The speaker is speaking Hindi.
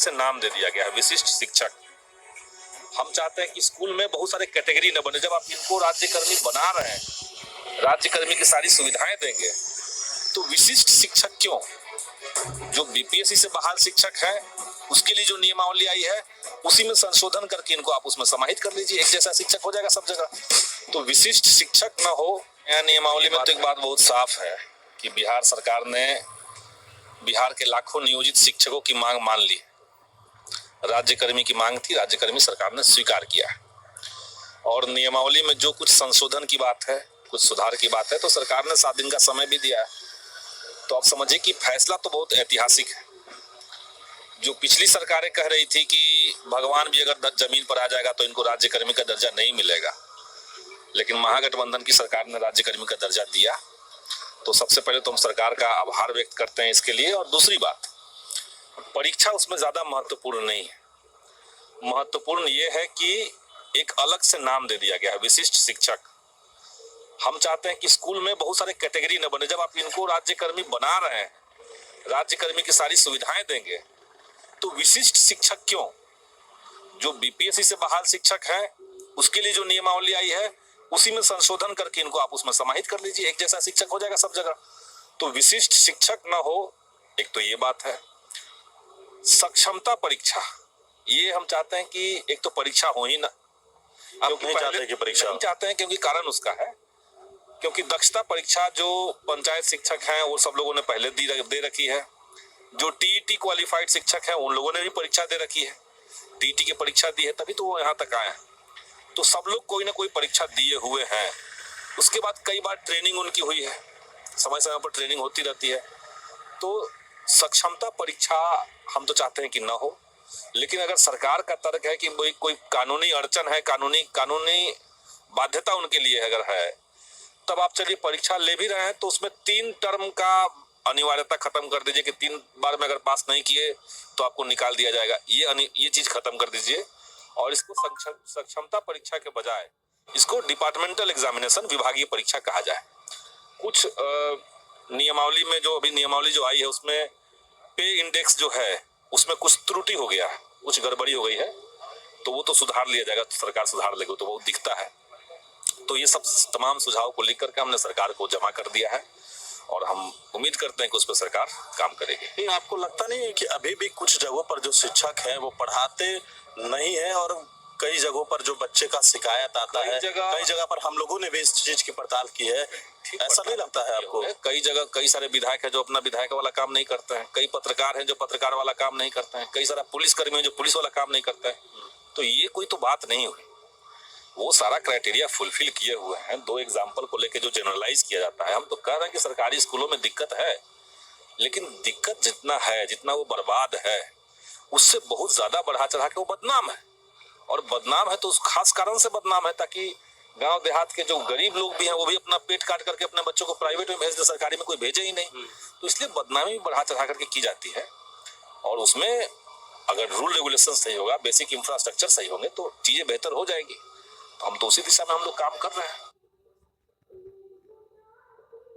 से नाम दे दिया गया है, विशिष्ट शिक्षक। हम चाहते हैं कि स्कूल में बहुत सारे कैटेगरी न बने। जब आप इनको राज्यकर्मी बना रहे हैं, राज्यकर्मी की सारी सुविधाएं देंगे, तो विशिष्ट शिक्षक क्यों? जो बीपीएससी से बहाल शिक्षक है उसके लिए जो नियमावली आई है उसी में संशोधन करके इनको आप उसमें समाहित कर लीजिए, एक जैसा शिक्षक हो जाएगा सब जगह। तो विशिष्ट शिक्षक न हो यह नियमावली में। तो एक बात बहुत साफ है कि बिहार सरकार ने बिहार के लाखों नियोजित शिक्षकों की मांग मान ली। राज्यकर्मी की मांग थी, राज्यकर्मी सरकार ने स्वीकार किया। और नियमावली में जो कुछ संशोधन की बात है, कुछ सुधार की बात है, तो सरकार ने 7 दिन का समय भी दिया है। तो आप समझिए कि फैसला तो बहुत ऐतिहासिक है। जो पिछली सरकारें कह रही थी कि भगवान भी अगर जमीन पर आ जाएगा तो इनको राज्यकर्मी का दर्जा नहीं मिलेगा, लेकिन महागठबंधन की सरकार ने राज्यकर्मी का दर्जा दिया। तो सबसे पहले तो हम सरकार का आभार व्यक्त करते हैं इसके लिए। और दूसरी बात, परीक्षा उसमें ज्यादा महत्वपूर्ण नहीं है। महत्वपूर्ण ये है कि एक अलग से नाम दे दिया गया है, विशिष्ट शिक्षक। हम चाहते हैं कि स्कूल में बहुत सारे कैटेगरी न बने। जब आप इनको राज्यकर्मी बना रहे हैं, राज्यकर्मी की सारी सुविधाएं देंगे, तो विशिष्ट शिक्षक क्यों? जो बीपीएससी से बहाल शिक्षक है उसके लिए जो नियमावली आई है उसी में संशोधन करके इनको आप उसमें समाहित कर लीजिए, एक जैसा शिक्षक हो जाएगा सब जगह। तो विशिष्ट शिक्षक ना हो, एक तो ये बात है। सक्षमता परीक्षा, ये हम चाहते हैं कि एक तो परीक्षा हो ही ना। आप नहीं चाहते कि परीक्षा नहीं चाहते हैं, क्योंकि कारण उसका है क्योंकि दक्षता परीक्षा जो पंचायत शिक्षक हैं वो सब लोगों ने पहले दे रखी है। जो टीईटी क्वालिफाइड शिक्षक हैं उन लोगों ने भी परीक्षा दे रखी है, टीईटी की परीक्षा दी है, तभी तो वो यहाँ तक आए हैं। तो सब लोग कोई ना कोई परीक्षा दिए हुए हैं। उसके बाद कई बार ट्रेनिंग उनकी हुई है, समय समय पर ट्रेनिंग होती रहती है। तो सक्षमता परीक्षा हम तो चाहते हैं कि ना हो, लेकिन अगर सरकार का तर्क है कि कोई कानूनी अड़चन है, कानूनी बाध्यता उनके लिए अगर है, तब आप चलिए परीक्षा ले भी रहे हैं तो उसमें 3 टर्म का अनिवार्यता खत्म कर दीजिए कि 3 बार में अगर पास नहीं किए तो आपको निकाल दिया जाएगा। ये चीज खत्म कर दीजिए और इसको सक्षमता परीक्षा के बजाय इसको डिपार्टमेंटल एग्जामिनेशन, विभागीय परीक्षा कहा जाए। कुछ नियमावली में जो अभी नियमावली जो आई है उसमें पे इंडेक्स जो है उसमें कुछ त्रुटि हो गया है, कुछ गड़बड़ी हो गई है, तो वो तो सुधार लिया जाएगा, तो सरकार सुधार लेगी, तो वो दिखता है। तो ये सब तमाम सुझाव को लेकर के हमने सरकार को जमा कर दिया है और हम उम्मीद करते हैं कि उस पर सरकार काम करेगी। नहीं, आपको लगता नहीं है कि अभी भी कुछ जगहों पर जो शिक्षक हैं वो पढ़ाते नहीं है और कई जगहों पर जो बच्चे का शिकायत आता है, कई जगह पर हम लोगों ने भी इस चीज की पड़ताल की है, ऐसा नहीं लगता है आपको? कई जगह कई सारे विधायक हैं जो अपना विधायक वाला काम नहीं करते हैं, कई पत्रकार हैं जो पत्रकार वाला काम नहीं करते हैं, कई सारा पुलिस कर्मी है जो पुलिस वाला काम नहीं करते हैं। तो ये कोई तो बात नहीं हुई, वो सारा क्राइटेरिया फुलफिल किए हुए हैं। 2 एग्जाम्पल को लेकर जो जनरलाइज किया जाता है, हम तो कह रहे हैं कि सरकारी स्कूलों में दिक्कत है, लेकिन दिक्कत जितना है, जितना वो बर्बाद है, उससे बहुत ज्यादा बढ़ा चढ़ा के वो बदनाम है। और बदनाम है तो उस खास कारण से बदनाम है ताकि गांव देहात के जो गरीब लोग भी हैं वो भी अपना पेट काट करके अपने बच्चों को प्राइवेट में भेज दे, सरकारी में कोई भेजे ही नहीं। तो इसलिए बदनामी भी बढ़ा चढ़ा करके की जाती है। और उसमें अगर रूल रेगुलेशन सही होगा, बेसिक इंफ्रास्ट्रक्चर सही होंगे तो चीजें बेहतर हो जाएगी। हम तो उसी दिशा में हम लोग काम कर रहे हैं।